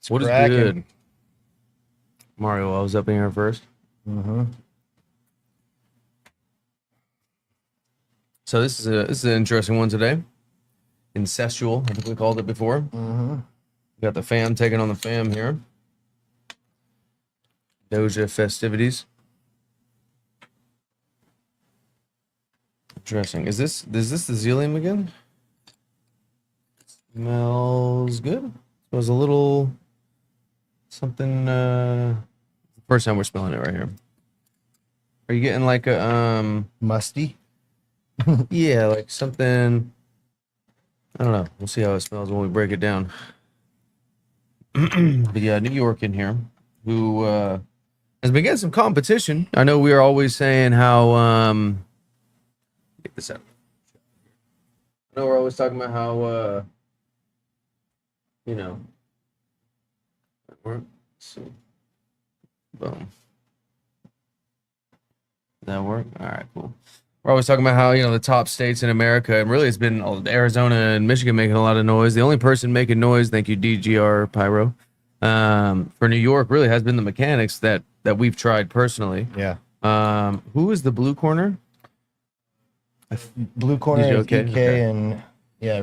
What is good? Mario, I was up in here first. Mm-hmm. So this is an interesting one today. Incestual, I think we called it before. Mm-hmm. We got the fam taking on the fam here. Doja festivities. Interesting. Is this the Zelium again? Smells good. Smells a little something first time we're smelling it right here. Are you getting like a Musty. yeah, like something, I don't know. We'll see how it smells when we break it down. But yeah, New York in here, who has been getting some competition. I know we are always saying how get this out. I know we're always talking about how you know, let's see. Boom. That work? All right, cool. We're always talking about how, the top states in America, and really it's been Arizona and Michigan making a lot of noise. The only person making noise, thank you, DGR Pyro, for New York really has been the mechanics that we've tried personally. Yeah. Who is the blue corner? Blue corner is okay? EK, Okay. and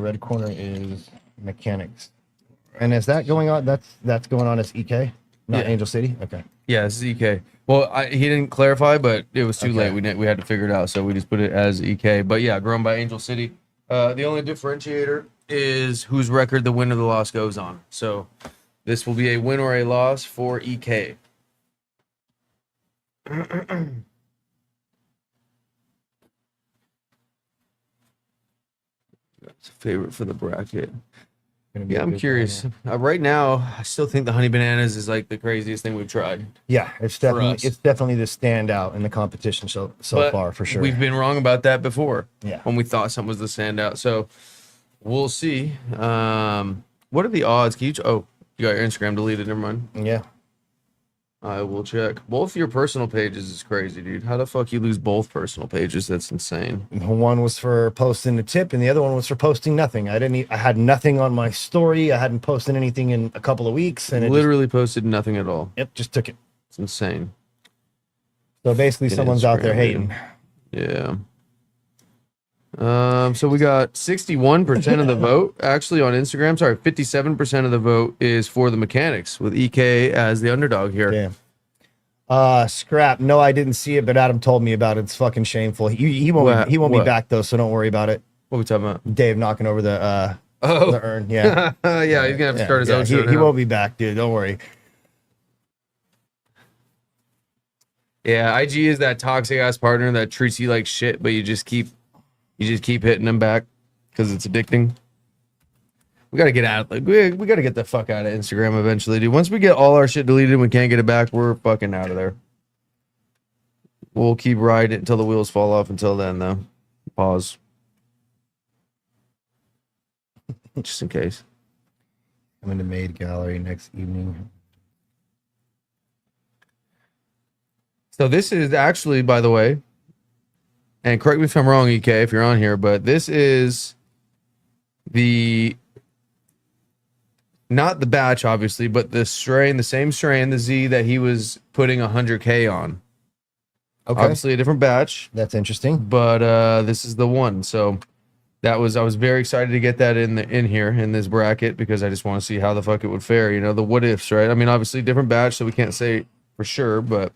red corner is mechanics. And is that going on? That's going on as EK, not Yeah. Angel City. Okay. Yeah, this is EK. Well, he didn't clarify, but it was too Okay. late. We had to figure it out, so we just put it as EK. But yeah, grown by Angel City. The only differentiator is whose record the win or the loss goes on. So this will be a win or a loss for EK. It's a favorite for the bracket. Yeah, I'm curious. Right now, I still think the honey bananas is like the craziest thing we've tried. Yeah, it's definitely the standout in the competition so But far for sure. We've been wrong about that before. Yeah. When we thought something was the standout. So we'll see. What are the odds? You got your Instagram deleted. Never mind. Yeah. I will check. Both your personal pages is crazy, dude. How the fuck you lose both personal pages? That's insane. One was for posting a tip, and the other one was for posting nothing. I had nothing on my story. I hadn't posted anything in a couple of weeks, and Literally posted nothing at all. Yep, just took it. It's insane. So basically, someone's out there hating. Yeah. So we got 61% of the vote actually on Instagram. Sorry, 57% of the vote is for the mechanics with EK as the underdog here. Damn. Scrap. No, I didn't see it, but Adam told me about it. It's fucking shameful. He won't be back though, so don't worry about it. What are we talking about? Dave knocking over the urn. Yeah. Yeah, he's gonna have to start his own show. He won't be back, dude. Don't worry. Yeah, IG is that toxic ass partner that treats you like shit, but you just keep hitting them back because it's addicting. We gotta get out. Like we gotta get the fuck out of Instagram eventually, dude. Once we get all our shit deleted and we can't get it back, we're fucking out of there. We'll keep riding it until the wheels fall off. Until then, though, pause. Just in case. I'm in the maid gallery next evening. So this is actually, by the way, and correct me if I'm wrong, EK, if you're on here, but this is not the batch, obviously, but the same strain, the Z that he was putting 100K on. Okay. Obviously a different batch. That's interesting. But this is the one. So I was very excited to get that in here in this bracket because I just want to see how the fuck it would fare. The what ifs, right? I mean, obviously different batch, so we can't say for sure, but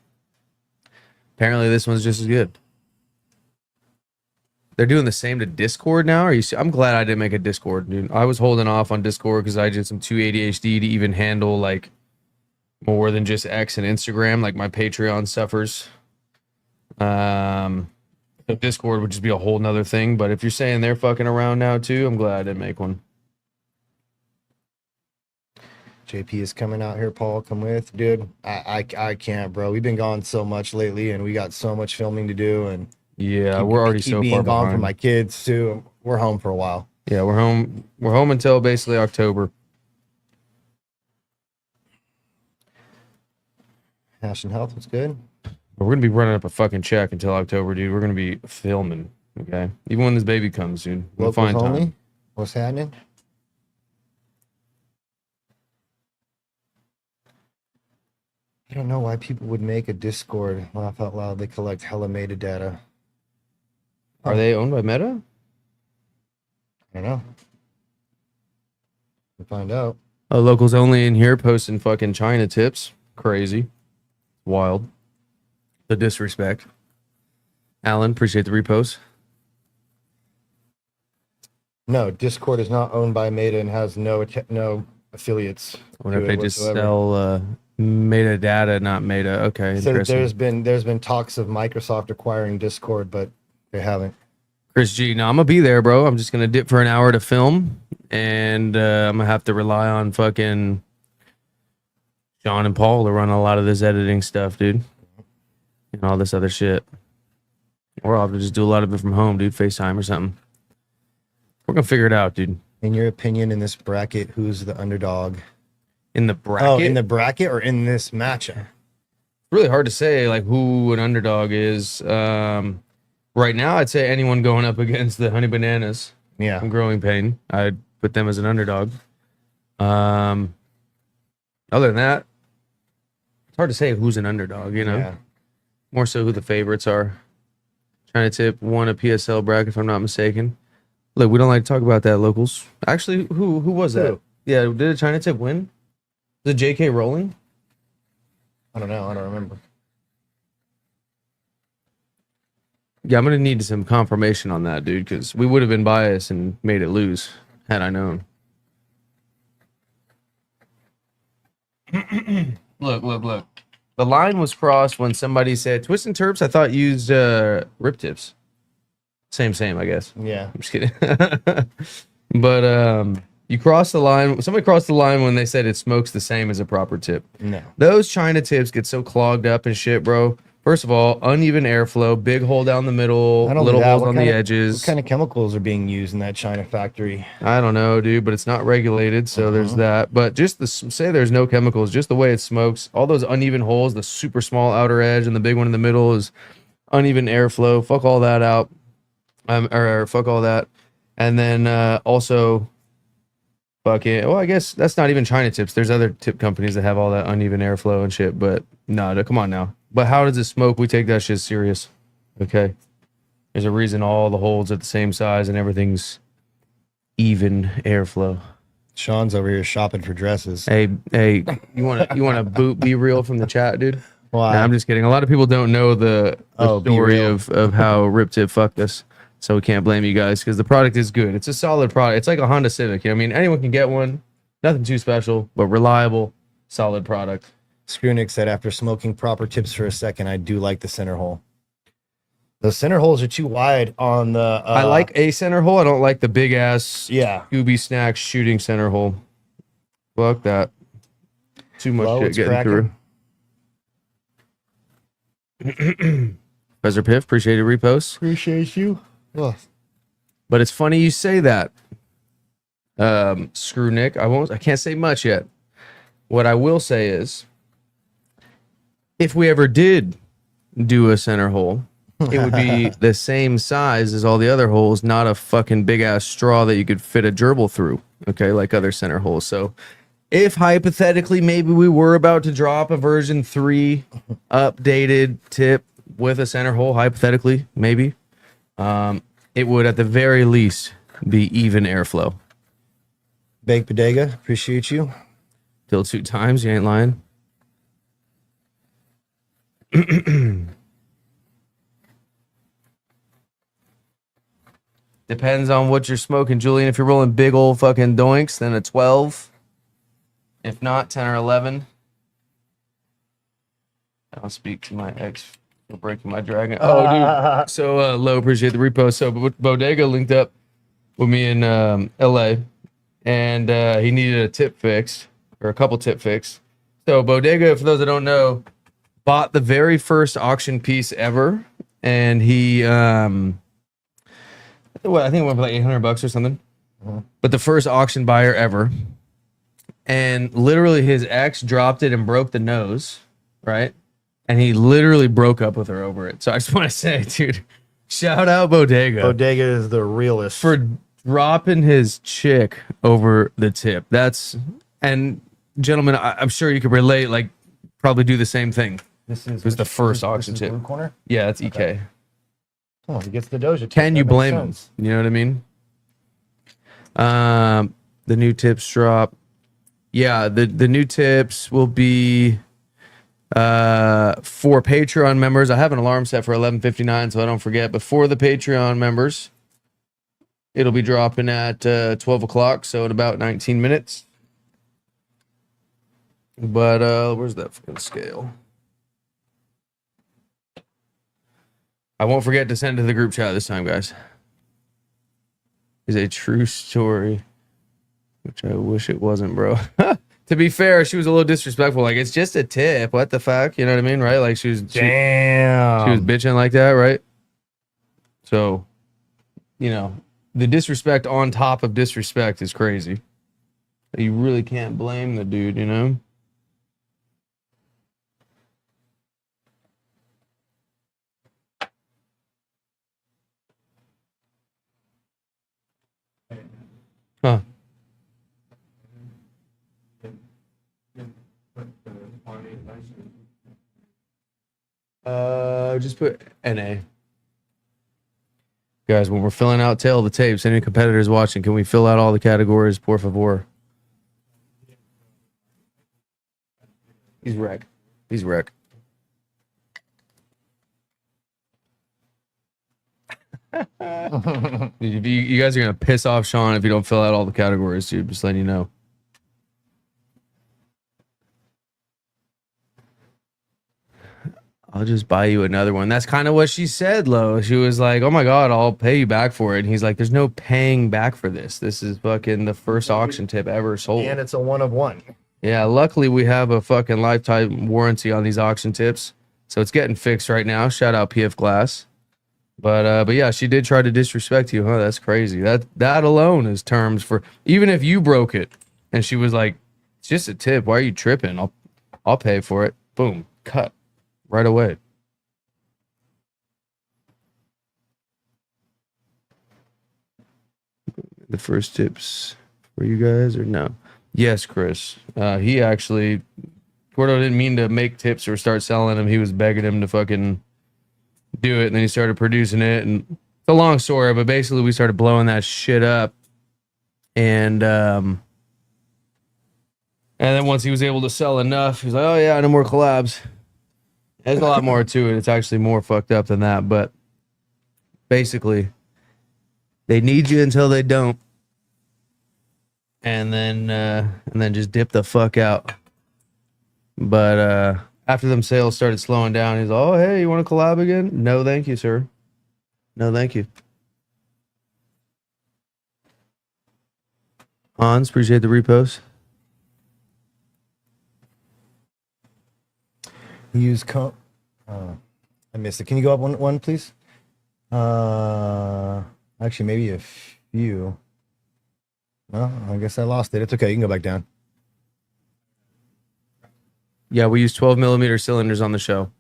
apparently this one's just as good. They're doing the same to Discord now. I'm glad I didn't make a Discord, dude. I was holding off on Discord because I did some too ADHD to even handle like more than just X and Instagram. Like my Patreon suffers. Discord would just be a whole nother thing. But if you're saying they're fucking around now too, I'm glad I didn't make one. JP is coming out here, Paul. Come with, dude. I can't, bro. We've been gone so much lately, and we got so much filming to do, and yeah, we're already so far behind. For my kids too. We're home for a while. Yeah, we're home. We're home until basically October. Hash and health was good. We're gonna be running up a fucking check until October, dude. We're gonna be filming. Okay, even when this baby comes, dude. We'll find time. What's happening? don't know why people would make a Discord. Laugh out loud. They collect hella metadata. Are they owned by Meta? I don't know. We'll find out. Locals only in here posting fucking China tips. Crazy. Wild. The disrespect. Alan, appreciate the repost. No, Discord is not owned by Meta and has no affiliates. I wonder if they just sell metadata, not Meta. Okay, So interesting. there's been talks of Microsoft acquiring Discord, but they haven't. Chris G, no, I'm gonna be there, bro. I'm just gonna dip for an hour to film, and I'm gonna have to rely on fucking Sean and Paul to run a lot of this editing stuff, dude, and all this other shit. Or I'll have to just do a lot of it from home, dude. FaceTime or something. We're gonna figure it out, dude. In your opinion, in this bracket, who's the underdog? In the bracket, Oh, in the bracket or in this matchup? really hard to say like who an underdog is. Right now, I'd say anyone going up against the Honey Bananas Yeah. from Growing Pain, I'd put them as an underdog. Other than that, it's hard to say who's an underdog, you know? Yeah. More so who the favorites are. Trying to tip won a PSL bracket, if I'm not mistaken. Look, we don't like to talk about that, locals. Actually, who was that? Who? Yeah, did a China tip win? Was it JK Rowling? I don't know. I don't remember. Yeah, I'm gonna need some confirmation on that, dude, because we would have been biased and made it lose had I known. Look. The line was crossed when somebody said Twist and Terps. I thought used rip tips. Same, I guess. Yeah. I'm just kidding. But you crossed the line. Somebody crossed the line when they said it smokes the same as a proper tip. No. Those China tips get so clogged up and shit, bro. First of all, uneven airflow, big hole down the middle, Not only little that, holes what on kind the of- edges. What kind of chemicals are being used in that China factory? I don't know, dude, but it's not regulated, so there's that. But just say there's no chemicals, just the way it smokes, all those uneven holes, the super small outer edge and the big one in the middle is uneven airflow. Fuck all that out. Or fuck all that. And then also fucking, well, I guess that's not even China tips. There's other tip companies that have all that uneven airflow and shit, but no, come on now. But how does it smoke? We take that shit serious. Okay. There's a reason all the holes are the same size and everything's even airflow. Sean's over here shopping for dresses. Hey, you want to boot Be Real from the chat, dude? Why? Nah, I'm just kidding. A lot of people don't know the Be story Real. of how Rip Tip fucked us. So we can't blame you guys because the product is good. It's a solid product. It's like a Honda Civic. I mean, anyone can get one. Nothing too special, but reliable, solid product. Screwnick said, after smoking proper tips for a second, I do like the center hole. The center holes are too wide on the... I like a center hole. I don't like the big ass Yeah. Scooby Snacks shooting center hole. Fuck that. Too much Low, shit it's getting cracking. through. Professor Piff, appreciate your repost. Appreciate you. Ugh. But it's funny you say that. Screw Nick. I can't say much yet. What I will say is, if we ever did do a center hole, it would be the same size as all the other holes, not a fucking big ass straw that you could fit a gerbil through. Okay, like other center holes. So if hypothetically maybe we were about to drop a version 3 updated tip with a center hole, hypothetically, maybe, it would at the very least be even airflow. Baked Bodega, appreciate you. Till 2 times, you ain't lying. Depends on what you're smoking, Julian. If you're rolling big old fucking doinks, then a 12. If not, 10 or 11. I'll speak to my ex for breaking my dragon. Oh, dude. So, Low, appreciate the repost. So, Bodega linked up with me in LA, and he needed a tip fixed, or a couple tip fixed. So, Bodega, for those that don't know, bought the very first auction piece ever, and he, I think it went for like $800 or something. But the first auction buyer ever. And literally his ex dropped it and broke the nose, right? And he literally broke up with her over it. So I just want to say, dude, shout out Bodega. Bodega is the realest. For dropping his chick over the tip. And gentlemen, I'm sure you could relate. Like, probably do the same thing. This is was the first auction this is tip. Blue corner. Yeah, that's EK. Okay. Oh, he gets the Doja tip. Can That you makes blame him? sense. You know what I mean? The new tips drop. Yeah, the new tips will be for Patreon members. I have an alarm set for 11:59, so I don't forget. But for the Patreon members, it'll be dropping at 12 o'clock, so in about 19 minutes. But where's that fucking scale? I won't forget to send it to the group chat this time, guys. Is a true story, which I wish it wasn't, bro. To be fair, she was a little disrespectful. Like, it's just a tip. What the fuck? You know what I mean, right? Like, she was Damn. she was bitching like that, right? So, you know, the disrespect on top of disrespect is crazy. You really can't blame the dude, you know? Huh. Just put NA. Guys, when we're filling out tail of the tapes, any competitors watching, can we fill out all the categories, por favor? He's wreck. He's wreck. You guys are gonna piss off Sean if you don't fill out all the categories, dude. Just letting you know. I'll just buy you another one. That's kind of what she said, Lo. She was like, "Oh my god, I'll pay you back for it." And he's like, "There's no paying back for this. This is fucking the first auction tip ever sold." And it's a 1 of 1. Yeah, luckily we have a fucking lifetime warranty on these auction tips, so it's getting fixed right now. Shout out PF Glass. But yeah, she did try to disrespect you, huh? That's crazy. That alone is terms for even if you broke it, and she was like, "It's just a tip. Why are you tripping? I'll pay for it." Boom, cut right away. The first tips for you guys or no? Yes, Chris. He actually, Gordo didn't mean to make tips or start selling them. He was begging him to fucking do it, and then he started producing it. And it's a long story, but basically we started blowing that shit up. And then once he was able to sell enough, he's like, "Oh yeah, no more collabs." There's a lot more to it. It's actually more fucked up than that, but basically, they need you until they don't, and then just dip the fuck out. But after them sales started slowing down, he's like, "Oh hey, you want to collab again?" "No, thank you, sir. No, thank you." Hans, appreciate the repost. Use I missed it. Can you go up one, please? Actually, maybe a few. No, I guess I lost it. It's okay. You can go back down. Yeah, we use 12 millimeter cylinders on the show.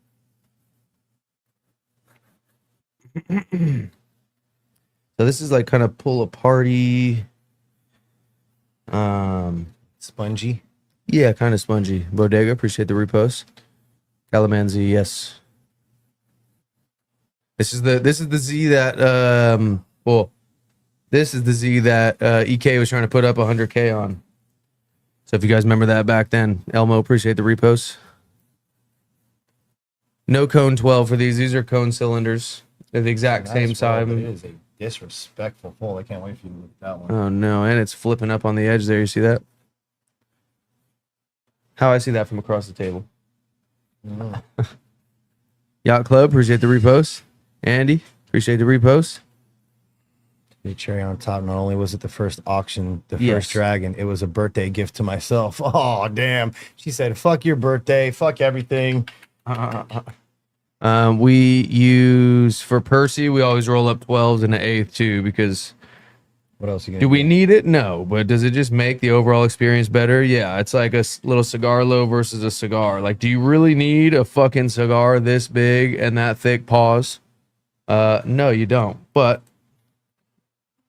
So this is like kind of pull aparty. Spongy. Yeah, kind of spongy. Bodega, appreciate the repost. Calamanz, yes. This is the Z that this is the Z that EK was trying to put up 100K on. So if you guys remember that back then, Elmo, appreciate the repost. No cone 12 for these. These are cone cylinders. They're the exact same size. It is a disrespectful pull. I can't wait for you to look at that one. Oh no, and it's flipping up on the edge there. You see that? How I see that from across the table. Yacht Club, appreciate the repost. Andy, appreciate the repost. The cherry on top. Not only was it the first auction, the Yes. first dragon, it was a birthday gift to myself. Oh damn! She said, "Fuck your birthday, fuck everything." We use for Percy. We always roll up 12s and an eighth too because. What else are you gonna Do we need it? No, but does it just make the overall experience better? Yeah, it's like a little cigar low versus a cigar. Like, do you really need a fucking cigar this big and that thick pause? No, you don't. But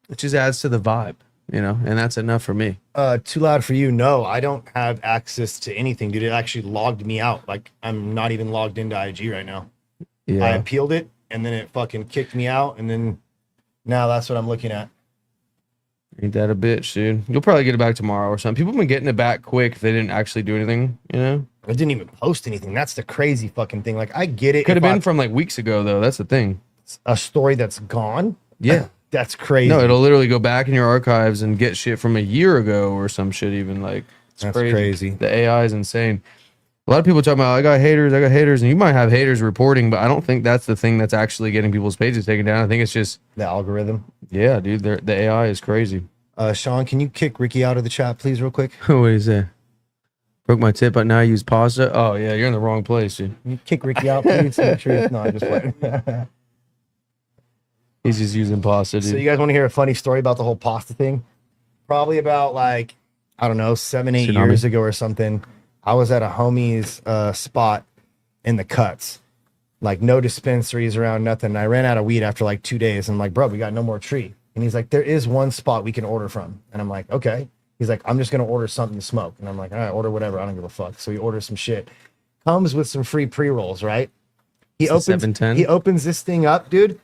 it just adds to the vibe. and that's enough for me. Too loud for you? No, I don't have access to anything, dude. It actually logged me out. Like I'm not even logged into IG right now. Yeah. I appealed it and then it fucking kicked me out, and then now that's what I'm looking at. Ain't that a bitch, dude? You'll probably get it back tomorrow or something. People have been getting it back quick if they didn't actually do anything. I didn't even post anything. That's the crazy fucking thing. Like I get it. Could have been from like weeks ago though. That's the thing. A story that's gone. Yeah. That's crazy. No, it'll literally go back in your archives and get shit from a year ago or some shit even. Like, it's That's crazy. The AI is insane. A lot of people talking about, I got haters, and you might have haters reporting, but I don't think that's the thing that's actually getting people's pages taken down. I think it's just the algorithm. Yeah, dude, the AI is crazy. Sean, can you kick Ricky out of the chat, please, real quick? What is that? Broke my tip, but now I use pasta. Oh yeah, you're in the wrong place, dude. Can you kick Ricky out, please? Make sure it's not just playing. He's just using pasta, dude. So you guys want to hear a funny story about the whole pasta thing? Probably about like, I don't know, 7-8 years ago or something. I was at a homie's spot in the cuts. Like no dispensaries around, nothing. I ran out of weed after like 2 days. I'm like, bro, we got no more tree. And he's like, there is one spot we can order from. And I'm like, okay. He's like, I'm just going to order something to smoke. And I'm like, all right, order whatever. I don't give a fuck. So he orders some shit. Comes with some free pre-rolls, right? He opens this thing up, dude.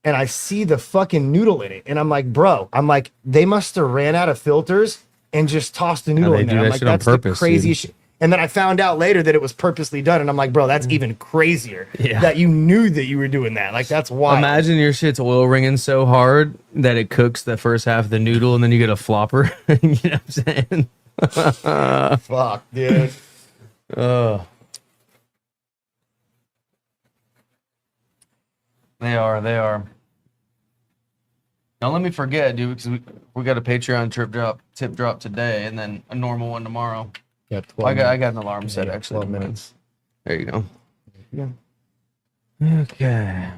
And I see the fucking noodle in it. And I'm like, bro, they must have ran out of filters and just tossed the noodle in there. I'm like, that's the craziest shit. And then I found out later that it was purposely done. And I'm like, bro, that's even crazier. Yeah. That you knew that you were doing that. Like, that's wild. Imagine your shit's oil ringing so hard that it cooks the first half of the noodle and then you get a flopper. You know what I'm saying? Fuck, dude. They are. Don't let me forget, dude, because we got a Patreon tip drop today and then a normal one tomorrow. Yeah, I got an alarm set, actually. 12 minutes. There you go. Yeah. Okay.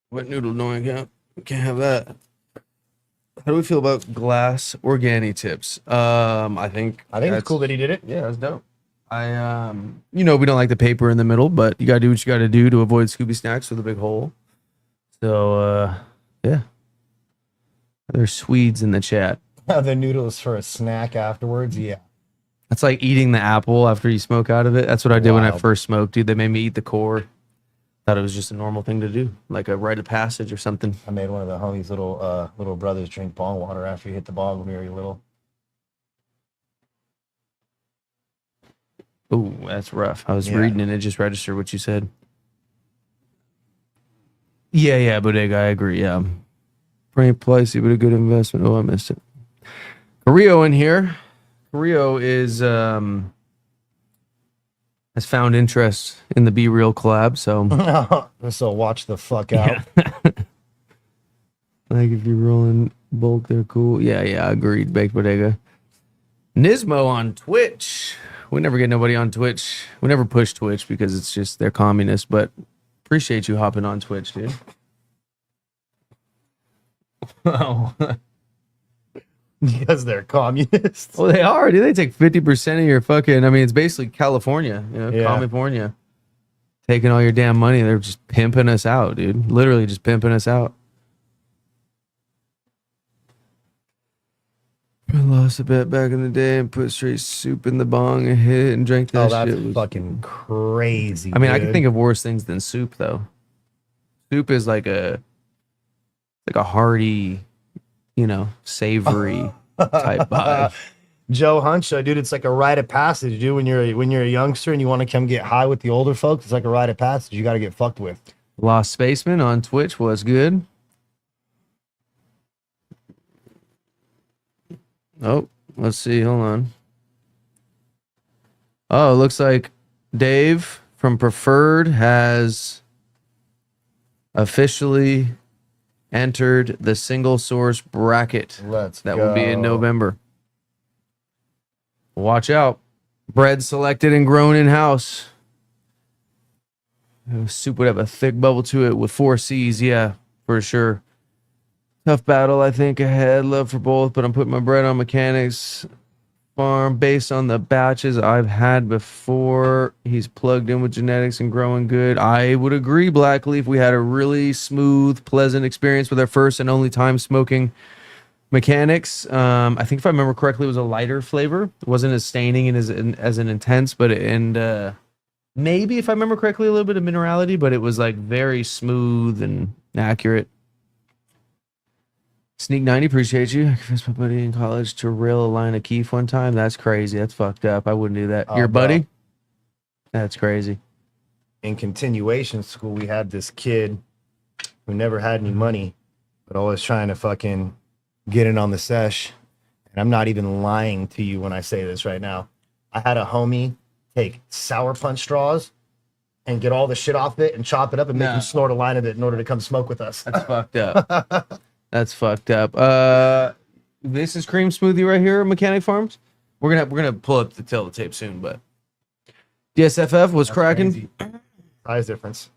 What noodle do I got? We can't have that. How do we feel about glass organi tips? I think it's cool that he did it. Yeah, that's dope. We don't like the paper in the middle, but you gotta do what you gotta do to avoid Scooby snacks with a big hole. So yeah. There's Swedes in the chat. The noodles for a snack afterwards, yeah. That's like eating the apple after you smoke out of it. That's what I did when I first smoked, dude. They made me eat the core. Thought it was just a normal thing to do, like a rite of passage or something. I made one of the homies' little brothers drink bong water after he hit the bong when we were little. Oh, that's rough. I was reading and it just registered what you said. Yeah, Bodega, I agree. Yeah. Pretty pricey, but a good investment. Oh, I missed it. Carrillo in here. Carrillo is has found interest in the Be Real collab, so watch the fuck out. Yeah. Like if you're rolling bulk, they're cool. Yeah, agreed. Baked Bodega. Nismo on Twitch. We never get nobody on Twitch. We never push Twitch because it's just they're communists, but appreciate you hopping on Twitch, dude. Oh. Because they're communists. Well, they are, dude. They take 50% of your fucking, it's basically California, California. Taking all your damn money. They're just pimping us out, dude. Literally just pimping us out. I lost a bet back in the day and put straight soup in the bong and hit it and drank that shit. Oh, that's fucking crazy. I mean, I can think of worse things than soup, though. Soup is like a hearty, savory type vibe. Joe Huncho, dude, it's like a rite of passage, dude. When you're a youngster and you want to come get high with the older folks, it's like a rite of passage. You got to get fucked with. Lost Spaceman on Twitch was good. Oh, let's see. Hold on. Oh, it looks like Dave from Preferred has officially entered the single source bracket. That will be in November. Watch out. Bread selected and grown in house. Soup would have a thick bubble to it with 4 C's. Yeah, for sure. Tough battle, I think, ahead. Love for both, but I'm putting my bread on mechanics. farm based on the batches I've had before. He's plugged in with genetics and growing good. I would agree, Blackleaf. We had a really smooth, pleasant experience with our first and only time smoking mechanics. I think if I remember correctly, it was a lighter flavor. It wasn't as staining and as an intense, but maybe if I remember correctly, a little bit of minerality, but it was like very smooth and accurate. Sneak 90, appreciate you. I convinced my buddy in college to rail a line of Keef one time. That's crazy. That's fucked up. I wouldn't do that. Your buddy? Bro. That's crazy. In continuation school, we had this kid who never had any money, but always trying to fucking get in on the sesh. And I'm not even lying to you when I say this right now. I had a homie take sour punch straws and get all the shit off it and chop it up and make him snort a line of it in order to come smoke with us. That's fucked up. That's fucked up. This is cream smoothie right here, Mechanic Farms. We're gonna pull up the tape soon, but DSFF was cracking. Size difference.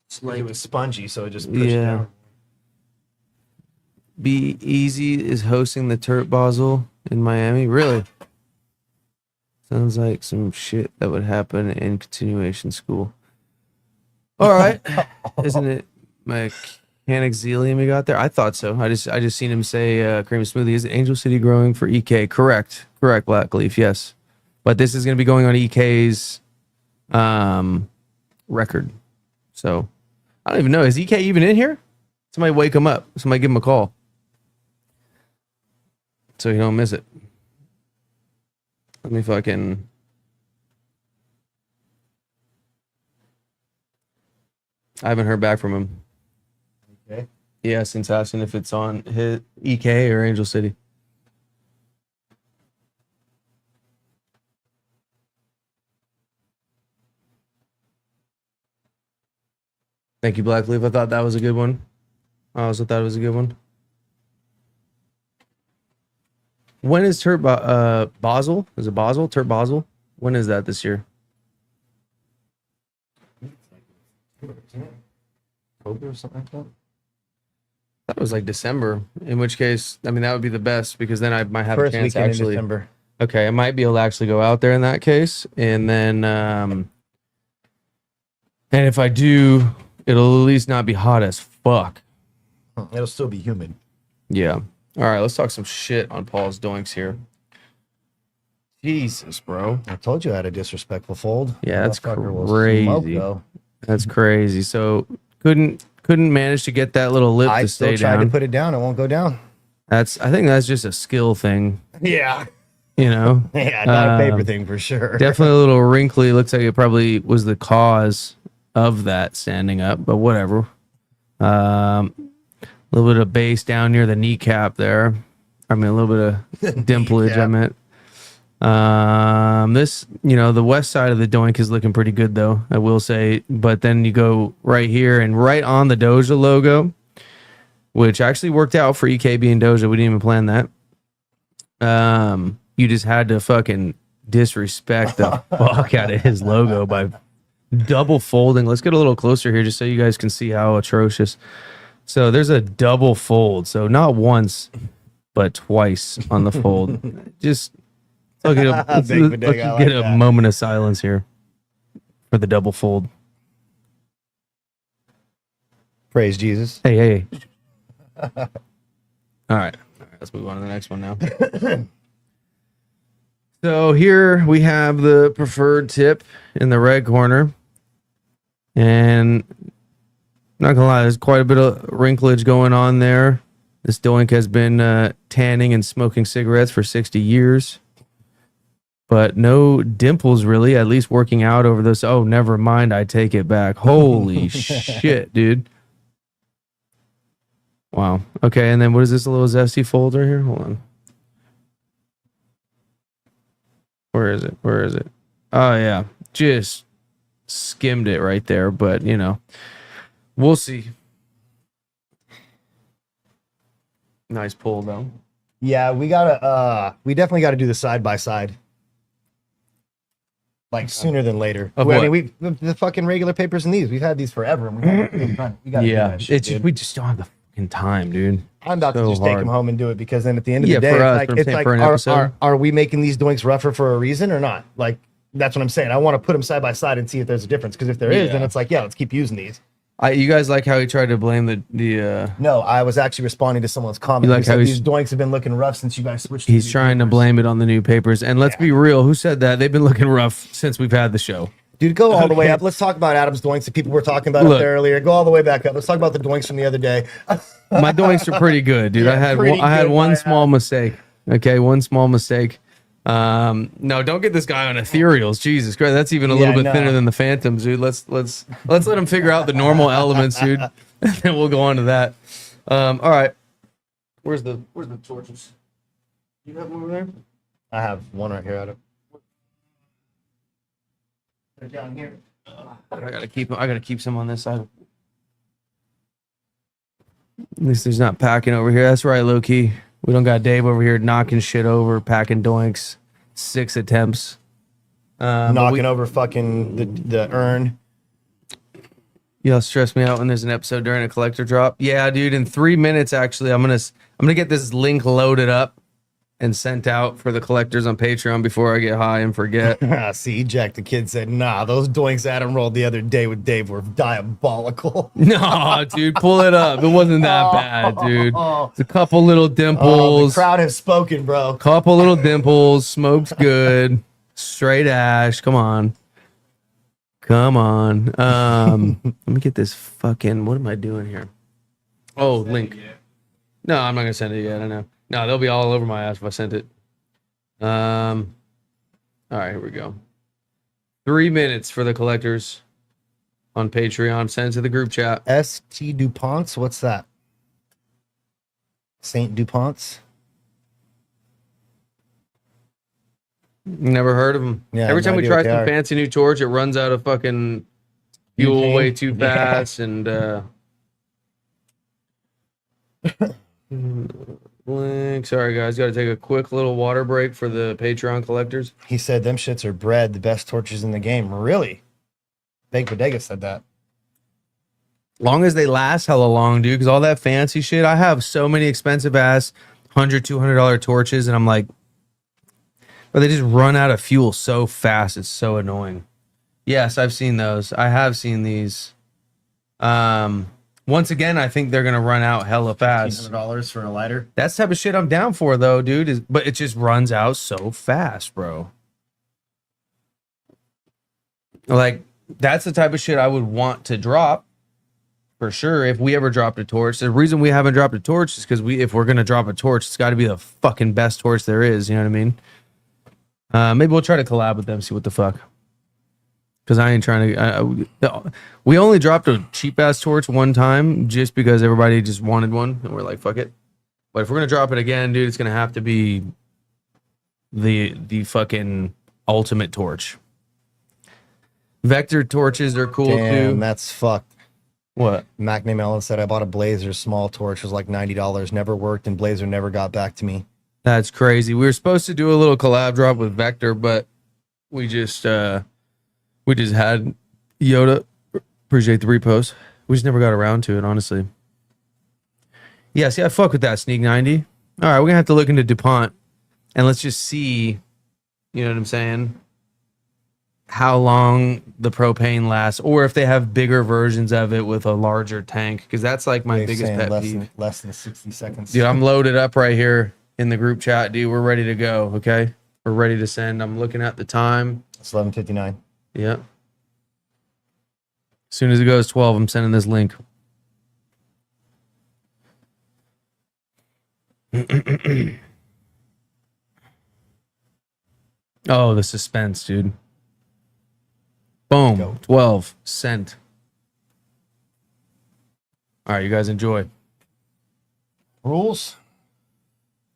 It's like it was spongy, so it just pushed down. Be Easy is hosting the Turp Basel in Miami. Really? Sounds like some shit that would happen in continuation school. All right. Isn't it Mechanic Zelium you got there? I thought so. I just seen him say cream smoothie. Is it Angel City growing for EK? Correct, Blackleaf, yes. But this is going to be going on EK's record. So I don't even know. Is EK even in here? Somebody wake him up. Somebody give him a call so you don't miss it. Let me fucking... I haven't heard back from him. Okay. Yeah, since asking if it's on his EK or Angel City. Thank you, Blackleaf. I thought that was a good one. I also thought it was a good one. When is Turp Basel? Is it Basel? Turp Basel? When is that this year? October or something like that? That was like December. In which case, I mean, that would be the best because then I might have First a chance weekend actually. in December. Okay, I might be able to actually go out there in that case, and then, and if I do, it'll at least not be hot as fuck. It'll still be humid. Yeah. All right, let's talk some shit on Paul's doinks here. Jesus, bro. I told you I had a disrespectful fold. Yeah, that's Motherfucker will crazy. smoke, though. That's crazy. So couldn't manage to get that little lip I to still stay tried down. to put it down. It won't go down. I think that's just a skill thing. Yeah. You know? Yeah, not a paper thing for sure. Definitely a little wrinkly. Looks like it probably was the cause of that standing up, but whatever. A little bit of base down near the kneecap there. I mean, a little bit of dimplage, I meant. This, the west side of the doink is looking pretty good, though, I will say. But then you go right here and right on the Doja logo, which actually worked out for EKB and Doja. We didn't even plan that. You just had to fucking disrespect the fuck out of his logo by double folding. Let's get a little closer here just so you guys can see how atrocious. So there's a double fold. So not once, but twice on the fold. Just look at let's get a moment of silence here for the double fold. Praise Jesus. Hey. All right. Let's move on to the next one now. So here we have the preferred tip in the red corner. And not gonna lie, there's quite a bit of wrinklage going on there. This doink has been tanning and smoking cigarettes for 60 years. But no dimples really, at least working out over this. Oh, never mind, I take it back. Holy shit, dude. Wow. Okay, and then what is this, a little zesty folder here? Hold on. Where is it? Oh, yeah. Just skimmed it right there, but, we'll see. Nice pull, though. Yeah, we definitely gotta do the side by side. Like sooner than later. I mean, the fucking regular papers in these. We've had these forever, and we gotta do that shit, we just don't have the fucking time, dude. I'm about So to just take hard. them home and do it because then at the end of Yeah, the day, for it's us, like, but I'm saying for an are, episode. are we making these doinks rougher for a reason or not? Like, that's what I'm saying. I want to put them side by side and see if there's a difference. Because if there is, then Yeah. it's like, yeah, let's keep using these. You guys like how he tried to blame the No, I was actually responding to someone's comment. You like Who said how these doinks have been looking rough since you guys switched. he's new trying to papers. blame it on the new papers. And let's be real, who said that? They've been looking rough since we've had the show. Dude, go all the way up. Let's talk about Adam's doinks that people were talking about Look. up there earlier. Go all the way back up. Let's talk about the doinks from the other day. My doinks are pretty good, dude. Yeah, I had pretty good one by small mistake. Okay, one small mistake. No, don't get this guy on ethereals. Jesus Christ, that's even a little bit thinner than the phantoms, dude. Let's let him figure out the normal elements, dude. And then we'll go on to that. All right. Where's the torches? You have them over there? I have one right here, Adam. They're down here. I gotta keep some on this side. At least there's not packing over here. That's right, low key. We don't got Dave over here knocking shit over, packing doinks. 6 attempts. Knocking over fucking the urn. Y'all stress me out when there's an episode during a collector drop. Yeah, dude. In 3 minutes, actually, I'm gonna get this link loaded up and sent out for the collectors on Patreon before I get high and forget. See, Jack the Kid said, nah, those doinks Adam rolled the other day with Dave were diabolical. No, dude, pull it up. It wasn't that bad, dude. It's a couple little The dimples. crowd has spoken, bro. Couple little dimples. Smoked good. Straight ash. Come on. Let me get this fucking. What am I doing here? Oh, link. No, I'm not gonna send it yet. I know. No, they'll be all over my ass if I sent it. All right, here we go. 3 minutes for the collectors on Patreon. Send it to the group chat. St. DuPont's? What's that? St. DuPont's? Never heard of them. Yeah, Every time no we idea try what they some are. fancy new torch, it runs out of fucking fuel Butane? way too Yeah. fast and Link. Sorry guys, got to take a quick little water break for the Patreon collectors. He said them shits are bred, the best torches in the game. Really? Big Bodega said that. Long as they last hella long, dude, because all that fancy shit, I have so many expensive ass $100-$200 torches, and I'm like, but they just run out of fuel so fast. It's so annoying. Yes, I've seen those. I have seen these. Once again, I think they're gonna run out hella fast. $1,500 for a lighter. That's the type of shit I'm down for, though, dude. But it just runs out so fast, bro. Like, that's the type of shit I would want to drop for sure. If we ever dropped a torch, the reason we haven't dropped a torch is because if we're gonna drop a torch, it's got to be the fucking best torch there is. You know what I mean? Maybe we'll try to collab with them, see what the fuck. Because I ain't trying to. We only dropped a cheap ass torch one time just because everybody just wanted one, and we're like, fuck it. But if we're gonna drop it again, dude, it's gonna have to be the fucking ultimate torch. Vector torches are cool Damn, too. that's fucked. What? Mac Name Ellen said, I bought a Blazer small torch. It was like $90. Never worked, and Blazer never got back to me. That's crazy. We were supposed to do a little collab drop with Vector, but we just had Yoda. Appreciate the repost. We just never got around to it, honestly. Yeah, see, I fuck with that Sneak 90. All right, we're gonna have to look into DuPont and let's just see, you know what I'm saying, how long the propane lasts, or if they have bigger versions of it with a larger tank, because that's like my They're biggest saying pet less peeve. than, less than 60 seconds. Dude, I'm loaded up right here in the group chat, dude. We're ready to go, okay? We're ready to send. I'm looking at the time. It's 11:59. Yeah. As soon as it goes 12, I'm sending this link. Oh, the suspense, dude. Boom. Go. 12. Sent. All right, you guys enjoy. Rules?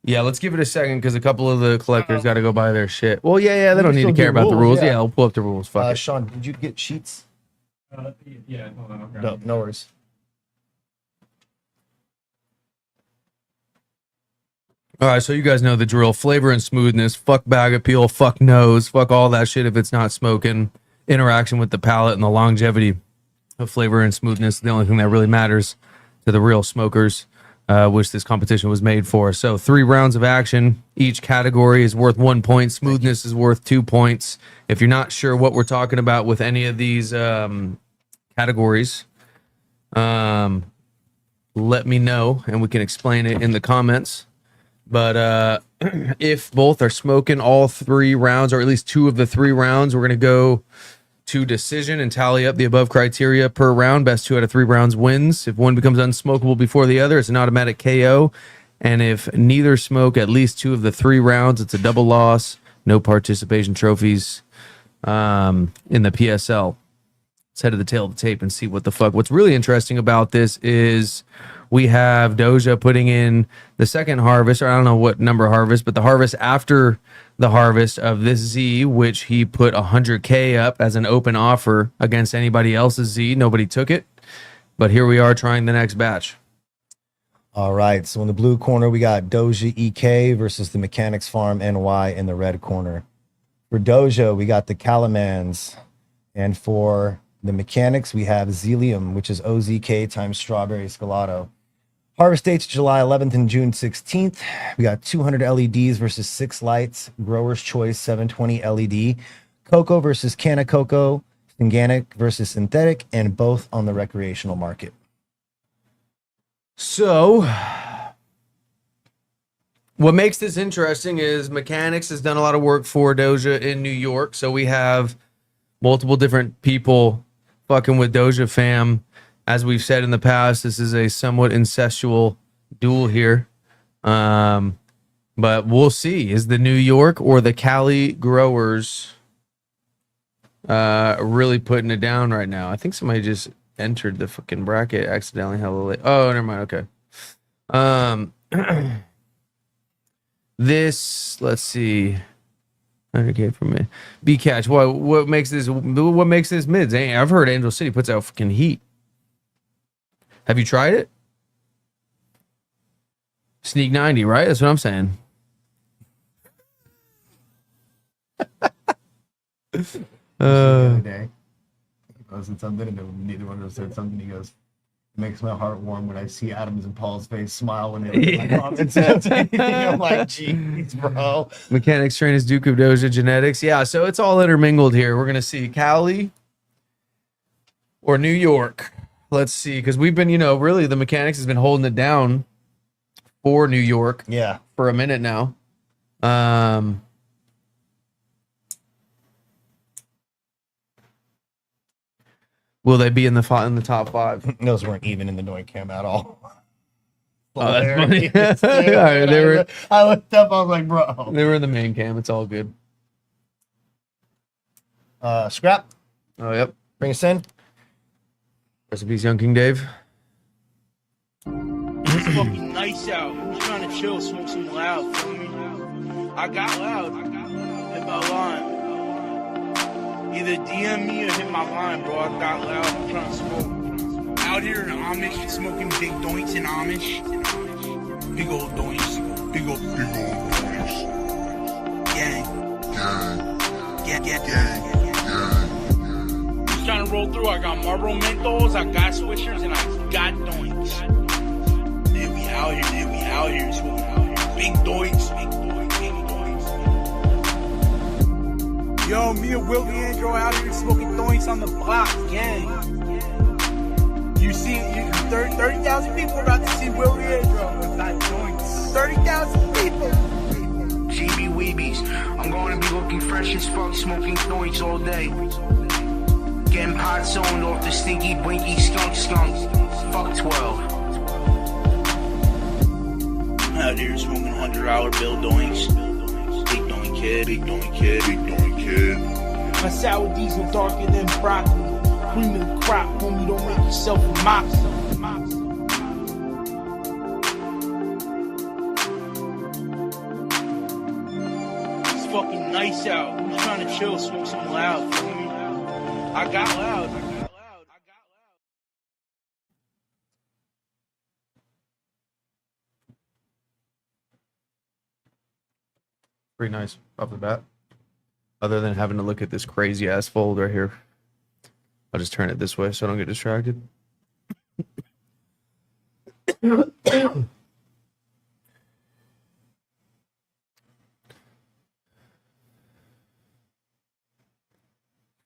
Yeah, let's give it a second because a couple of the collectors got to go buy their shit. Well, yeah, they We don't can need to still care do about the rules, rules. yeah. Yeah, I'll pull up the rules. Fuck it. Sean, did you get sheets? Yeah, hold on. I'll grab No, it. no worries. All right, so you guys know the drill. Flavor and smoothness. Fuck bag appeal. Fuck nose. Fuck all that shit if it's not smoking. Interaction with the palate and the longevity of flavor and smoothness. The only thing that really matters to the real smokers. which this competition was made for. So 3 rounds of action. Each category is worth 1 point. Smoothness is worth 2 points. If you're not sure what we're talking about with any of these categories, let me know and we can explain it in the comments. But if both are smoking all 3 rounds, or at least 2 of the 3 rounds, we're going to go to decision and tally up the above criteria per round. Best 2 out of 3 rounds wins. If one becomes unsmokable before the other, it's an automatic KO. And if neither smoke at least 2 of the 3 rounds, it's a double loss. No participation trophies in the PSL. Let's head to the tail of the tape and see what the fuck. What's really interesting about this is we have Doja putting in the second harvest, or I don't know what number harvest, but the harvest after the harvest of this Z, which he put 100K up as an open offer against anybody else's Z. Nobody took it, but here we are trying the next batch. All right, so in the blue corner, we got Doja EK versus the Mechanics Farm NY in the red corner. For Doja, we got the Calamanz, and for the Mechanics, we have Zelium, which is OZK times Strawberry Scalato. Harvest dates July 11th and June 16th. We got 200 LEDs versus 6 lights. Grower's Choice 720 LED. Cocoa versus Canna Cocoa. Organic versus synthetic, and both on the recreational market. So, what makes this interesting is Mechanics has done a lot of work for Doja in New York. So we have multiple different people fucking with Doja fam. As we've said in the past, this is a somewhat incestual duel here. But we'll see. Is the New York or the Cali growers really putting it down right now? I think somebody just entered the fucking bracket accidentally. Hella late. Oh, never mind. Okay. This, let's see. 100K for me. B catch. What makes this mids? I've heard Angel City puts out fucking heat. Have you tried it? Sneak 90, right? That's what I'm saying. The other day, he posted something, and neither one of us said something. He goes, "It makes my heart warm when I see Adams and Paul's face smile when they comment anything." I'm like, "Jeez, bro." Mechanics train is Duke of Doja genetics. Yeah, so it's all intermingled here. We're gonna see Cali or New York. Let's see, because we've been, really the Mechanics has been holding it down for New York. Yeah, for a minute now. Will they be in the top 5? Those weren't even in the Noid cam at all. Oh, that's funny. I looked up. I was like, bro. They were in the main cam. It's all good. Scrap. Oh, yep. Bring us in. Rest in peace, Young King Dave. It's fucking nice out. I'm trying to chill, smoke some loud. Feel me? I got loud. Hit my line. Either DM me or hit my line, bro. I got loud. I'm trying to smoke. Out here in Amish, smoking big doinks in Amish. Big old doinks. Big old doinks. Gang. Just trying to roll through. I got Marlboro Menthols, I got Swishers, and I got doinks. Yeah, we out here. Smoking big doinks. Yo, me and Wilkie Andrew out here smoking doinks on the block, gang. You see, 30,000 people about to see Wilkie Andrew with that doinks. 30,000 people. GB Weebies, I'm going to be looking fresh as fuck, smoking doinks all day. Getting pot zoned off the stinky, blinky skunk. Fuck 12. Out here smoking $100 bill doinks. Big doink kid. My sour diesel darker than broccoli. Cream of the crop, homie, don't make yourself a mop. It's fucking nice out. I'm trying to chill, smoke some loud. Feel me? I got loud. Pretty nice off the bat. Other than having to look at this crazy ass fold right here. I'll just turn it this way so I don't get distracted.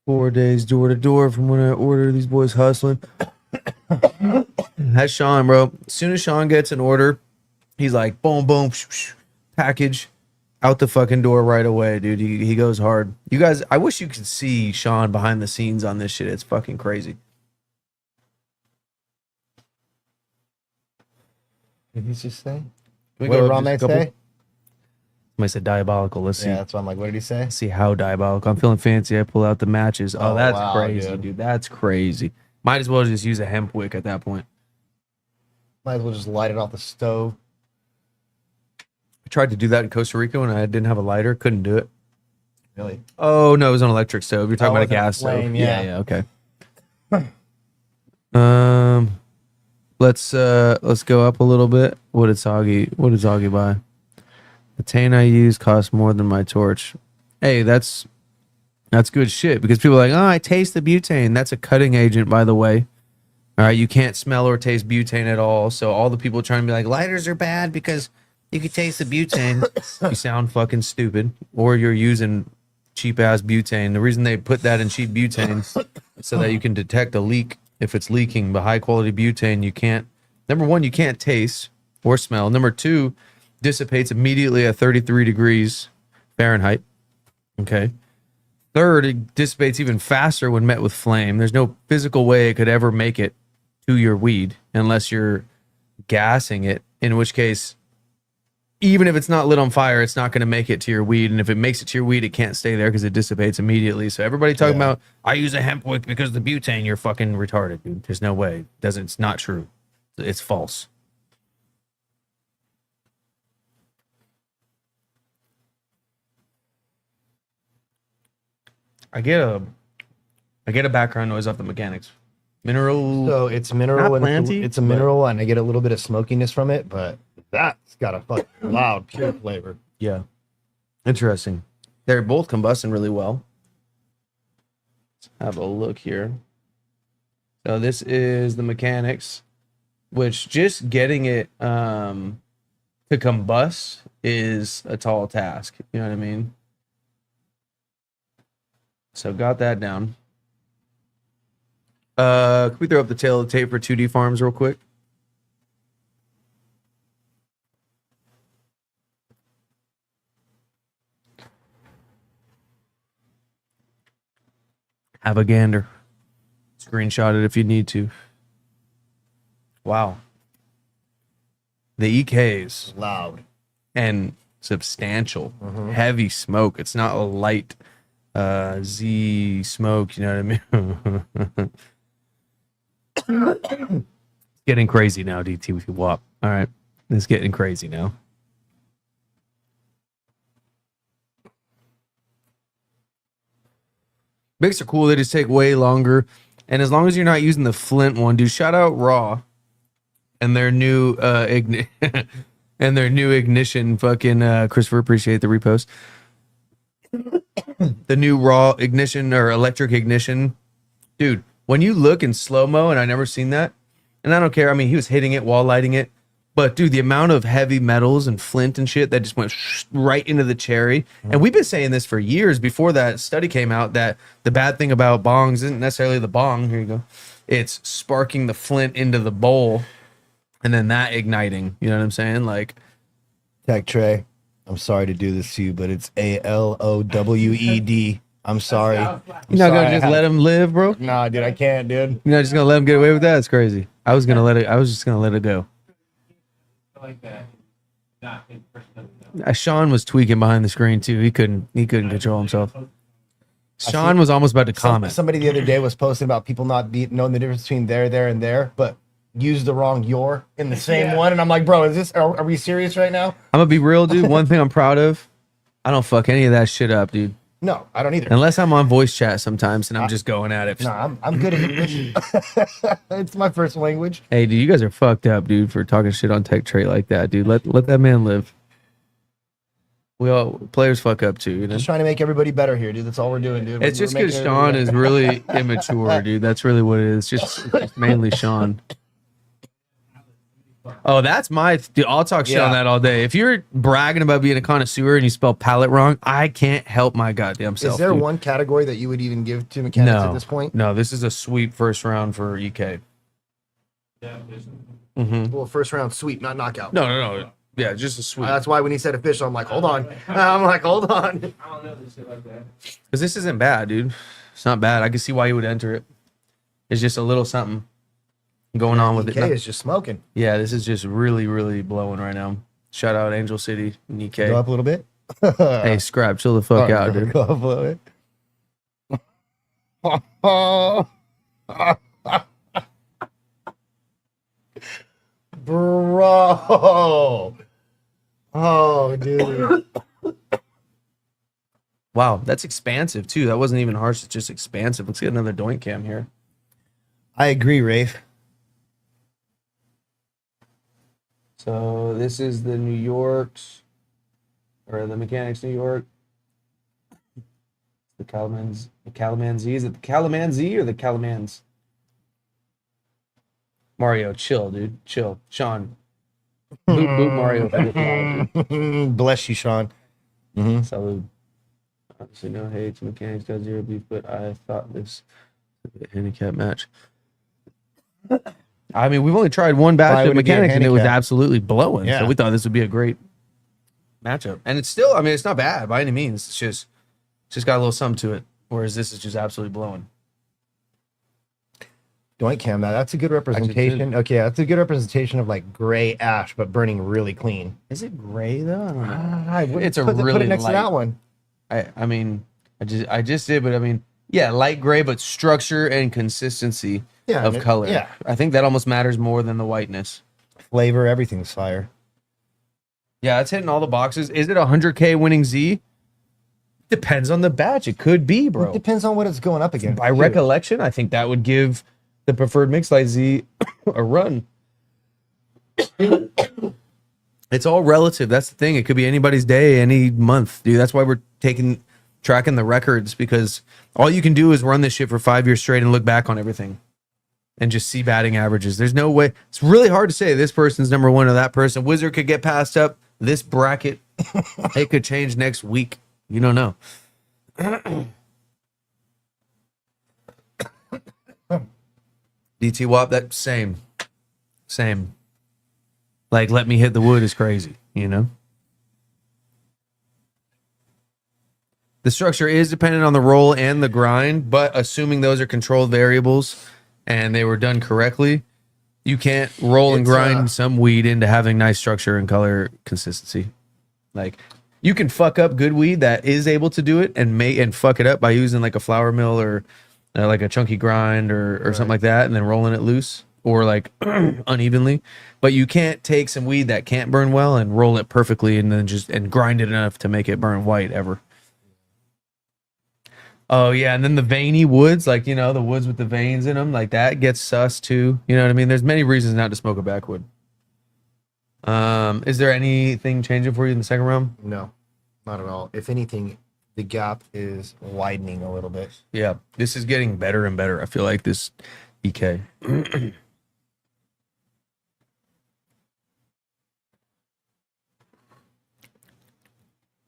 4 days door to door from when I order. These boys hustling. That's Sean, bro. As soon as Sean gets an order, he's like, boom, boom, package out the fucking door right away, dude. He goes hard. You guys, I wish you could see Sean behind the scenes on this shit. It's fucking crazy. Did he just say? What What did Ramesh say? Somebody said diabolical. Let's see. Yeah, that's why I'm like, what did he say? Let's see how diabolical. I'm feeling fancy. I pull out the matches. Oh, Oh, that's wow, crazy, dude. That's crazy. Might as well just use a hemp wick at that point. Might as well just light it off the stove. I tried to do that in Costa Rica when I didn't have a lighter. Couldn't do it. Really? Oh no, it was on an electric stove. You're talking Oh, about a it was on a gas flame, stove. yeah. Yeah, okay. Let's go up a little bit. What did Soggy buy? The tane I use costs more than my torch. Hey, that's good shit because people are like, oh, I taste the butane. That's a cutting agent, by the way. All right, you can't smell or taste butane at all. So all the people trying to be like, lighters are bad because you can taste the butane. You sound fucking stupid. Or you're using cheap ass butane. The reason they put that in cheap butane is so that you can detect a leak if it's leaking. But high quality butane, you can't. Number one, you can't taste or smell. Number two, dissipates immediately at 33 degrees Fahrenheit. Okay. Third, it dissipates even faster when met with flame. There's no physical way it could ever make it to your weed unless you're gassing it, in which case, even if it's not lit on fire, it's not going to make it to your weed. And if it makes it to your weed, it can't stay there because it dissipates immediately. So everybody talking about, I use a hemp wick because of the butane, you're fucking retarded, dude. There's no way. It's not true. It's false. I get a background noise off the mechanics. Mineral. So it's mineral Not and planty, it's a mineral, and I get a little bit of smokiness from it, but that's got a fucking loud, pure flavor. Yeah. Interesting. They're both combusting really well. Let's have a look here. So this is the mechanics, which just getting it to combust is a tall task. You know what I mean? So got that down. Can we throw up the tail of the tape for 2D Farms real quick? Have a gander. Screenshot it if you need to. Wow. The EKs Loud. and substantial, heavy smoke. It's not a light Z smoke, you know what I mean? Getting crazy now, DT with your WAP. All right, it's getting crazy now. Mix are cool. They just take way longer. And as long as you're not using the Flint one, dude, shout out Raw and their new and their new ignition. Fucking Christopher, appreciate the repost. The new Raw ignition or electric ignition, dude. When you look in slow mo, and I never seen that, and I don't care. I mean, he was hitting it while lighting it, but dude, the amount of heavy metals and flint and shit that just went right into the cherry. And we've been saying this for years before that study came out that the bad thing about bongs isn't necessarily the bong. Here you go. It's sparking the flint into the bowl and then that igniting. You know what I'm saying? Like, Tech Trey, I'm sorry to do this to you, but it's ALOWED. I'm sorry. you're not gonna just let him live, bro? Nah, dude, I can't, dude. You're not just gonna let him get away with that? It's crazy. I was just gonna let it go. I like that. Not in person. Sean was tweaking behind the screen too. He couldn't control himself. Sean was almost about to comment. Somebody the other day was posting about people not knowing the difference between there, and there, but use the wrong your in the same one. And I'm like, bro, are we serious right now? I'm gonna be real, dude. One thing I'm proud of, I don't fuck any of that shit up, dude. No, I don't either. Unless I'm on voice chat sometimes and I'm just going at it. No, I'm good at English. It's my first language. Hey, dude, you guys are fucked up, dude, for talking shit on Tech Trait like that, dude. Let that man live. We all players fuck up too, you know. Just trying to make everybody better here, dude. That's all we're doing, dude. It's We're just because making Sean everybody is really immature, dude. That's really what it is. Just mainly Sean. Oh, that's my. Dude, I'll talk shit on Yeah. that all day. If you're bragging about being a connoisseur and you spell palate wrong, I can't help my goddamn self. Is there dude. one category that you would even give to mechanics at this point? No, this is a sweep first round for EK. Yeah, there's Well, first round sweep, not knockout. No. Yeah, just a sweep. That's why when he said official, I'm like, hold on. I'm like, hold on. I don't know this shit like that. Because this isn't bad, dude. It's not bad. I can see why you would enter it. It's just a little something going on with EK it. is just smoking. Yeah, this is just really, really blowing right now. Shout out Angel City and EK. Go up a little bit. Hey, Scrap, chill the fuck out, dude. Go up a little bit. Bro. Oh, dude. Wow, that's expansive too. That wasn't even harsh. It's just expansive. Let's get another doink cam here. I agree, Rafe. So this is the New York's, or the Mechanics New York. The Calamanz. Is it the Calamanz or the Calamanz? Mario, chill, dude. Chill. Sean. Boot Mario. for the technology. Bless you, Sean. Salud. Obviously, no hate to Mechanics, got zero beef, but I thought this was a handicap match. I mean, we've only tried one batch Why of would it be a Mechanics, and it was handicap? absolutely blowing. Yeah. So we thought this would be a great matchup. And it's still, I mean, it's not bad by any means. It's just got a little something to it. Whereas this is just absolutely blowing. Doink cam, that's a good representation. Okay, that's a good representation of like gray ash, but burning really clean. Is it gray though? I don't know. I wouldn't It's a put really it next light. to that one. I mean, I just did, but I mean, yeah, light gray, but structure and consistency Yeah, of and color. yeah. I think that almost matters more than the whiteness. Flavor, everything's fire. Yeah, it's hitting all the boxes. Is it a 100K winning Z? Depends on the batch. It could be, bro. It depends on what it's going up against. By too. recollection, I think that would give the preferred mix light Z a run. It's all relative. That's the thing. It could be anybody's day, any month, dude. That's why we're tracking the records, because all you can do is run this shit for 5 years straight and look back on everything and just see batting averages. There's no way. It's really hard to say this person's number one or that person. Wizard could get passed up. This bracket, it could change next week. You don't know. DT Wop, that same. Like, let me hit the wood is crazy, you know? The structure is dependent on the roll and the grind, but assuming those are controlled variables and they were done correctly, you can't roll and It's, grind some weed into having nice structure and color consistency. Like, you can fuck up good weed that is able to do it and fuck it up by using like a flour mill or like a chunky grind or something like that, and then rolling it loose or like unevenly. But you can't take some weed that can't burn well and roll it perfectly and then just grind it enough to make it burn white ever. Oh yeah, and then the veiny woods, like, you know, the woods with the veins in them, like that gets sus too. You know what I mean? There's many reasons not to smoke a backwood. Is there anything changing for you in the second round? No, not at all. If anything, the gap is widening a little bit. Yeah, this is getting better and better. I feel like this EK. Getting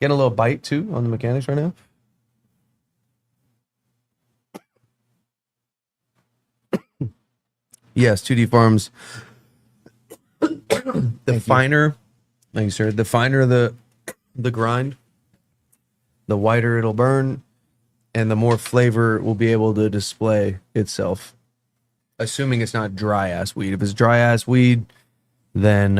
a little bite too on the mechanics right now. Yes, 2D Farms. The finer, thank you, sir. The finer the grind, the whiter it'll burn, and the more flavor will be able to display itself. Assuming it's not dry ass weed. If it's dry ass weed, then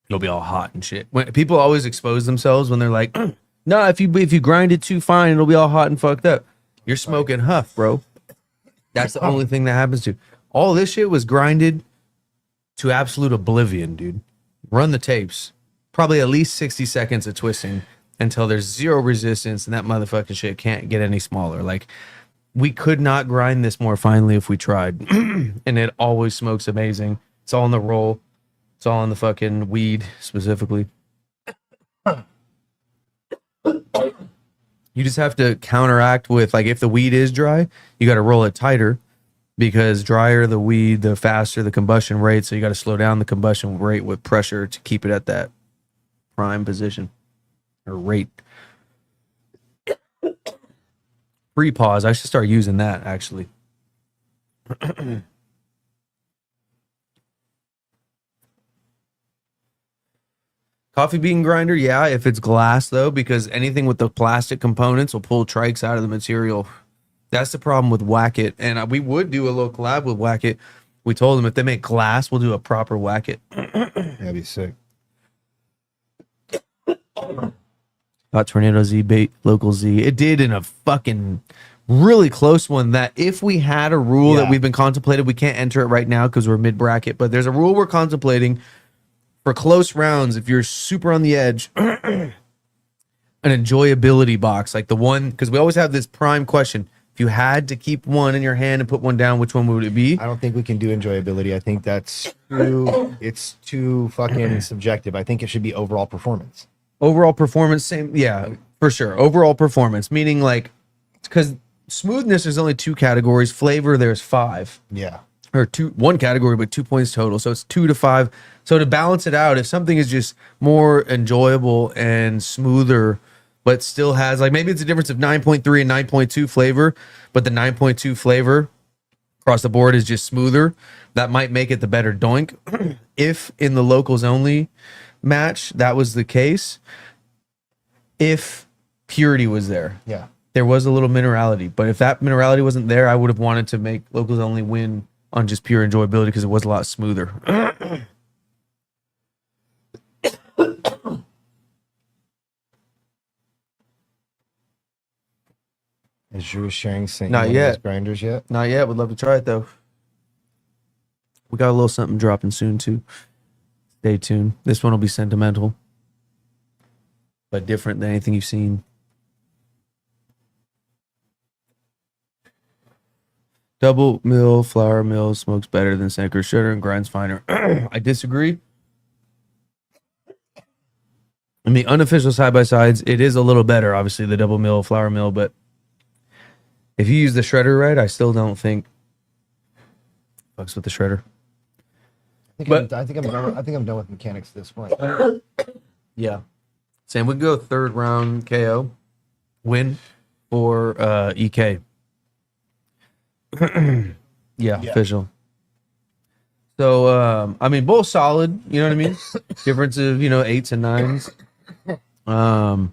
it'll be all hot and shit. When people always expose themselves when they're like, "No, if you grind it too fine, it'll be all hot and fucked up." You're smoking huff, bro. That's the only thing that happens to. All this shit was grinded to absolute oblivion, dude. Run the tapes. Probably at least 60 seconds of twisting until there's zero resistance and that motherfucking shit can't get any smaller. Like, we could not grind this more finely if we tried. And it always smokes amazing. It's all in the roll. It's all in the fucking weed specifically. You just have to counteract with, like, if the weed is dry, you got to roll it tighter. because drier the weed, the faster the combustion rate. So you got to slow down the combustion rate with pressure to keep it at that prime position or rate. Pre-pause. I should start using that actually. Coffee bean grinder, yeah, if it's glass though, because anything with the plastic components will pull trikes out of the material. That's the problem with Whack It. And we would do a little collab with Whack It. We told them if they make glass, we'll do a proper Whack It. That'd be sick. Got Tornado Z bait, local Z. It did in a fucking really close one that if we had a rule that we've been contemplating, we can't enter it right now because we're mid bracket, but there's a rule we're contemplating for close rounds. If you're super on the edge, an enjoyability box, like the one, because we always have this prime question. If you had to keep one in your hand and put one down, which one would it be? I don't think we can do enjoyability. I think that's too, it's too fucking subjective. I think it should be overall performance. Overall performance, same, yeah, for sure. Overall performance, meaning like, because smoothness, there's only 2 categories. Flavor, there's 5. Yeah. Or 1 category, but 2 points total. So it's 2 to 5. So to balance it out, if something is just more enjoyable and smoother, but still has, like, maybe it's a difference of 9.3 and 9.2 flavor, but the 9.2 flavor across the board is just smoother, that might make it the better doink. If in the locals only match that was the case, if purity was there, Yeah. there was a little minerality, but if that minerality wasn't there, I would have wanted to make locals only win on just pure enjoyability because it was a lot smoother. Is Drew sharing St. Not one of yet. those grinders yet? Not yet. Would love to try it though. We got a little something dropping soon too. Stay tuned. This one will be sentimental, but different than anything you've seen. Double mill, flour mill smokes better than Sanker Shredder and grinds finer. I disagree. In the unofficial side-by-sides, it is a little better, obviously, the double mill, flour mill, but if you use the shredder right, I still don't think fucks with the shredder. I think I'm done with mechanics at this point. Yeah. Sam, we can go 3rd round KO. Win for EK. Yeah, official. So, I mean, both solid, you know what I mean? Difference of, 8s and 9s.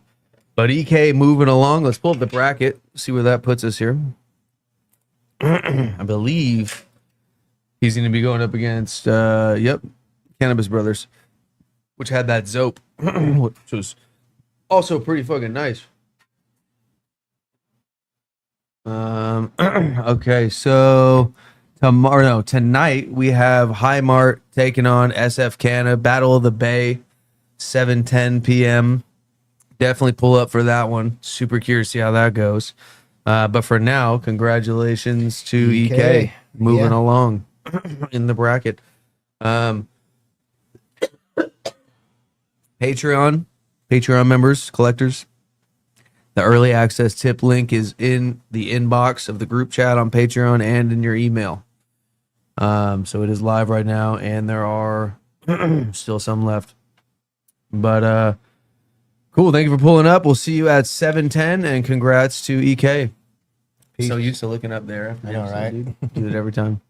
But EK moving along. Let's pull up the bracket, see where that puts us here. I believe he's going to be going up against, Cannabis Brothers, which had that Zope, which was also pretty fucking nice. Okay, so tonight we have High Mart taking on SF Canna, Battle of the Bay, 7:10 p.m. Definitely pull up for that one. Super curious to see how that goes. But for now, congratulations to EK moving along in the bracket. Patreon members, collectors. The early access tip link is in the inbox of the group chat on Patreon and in your email. So it is live right now, and there are still some left. But cool. Thank you for pulling up. We'll see you at 7:10, and congrats to EK. Peace. So used to looking up there. I know, right? Do it every time.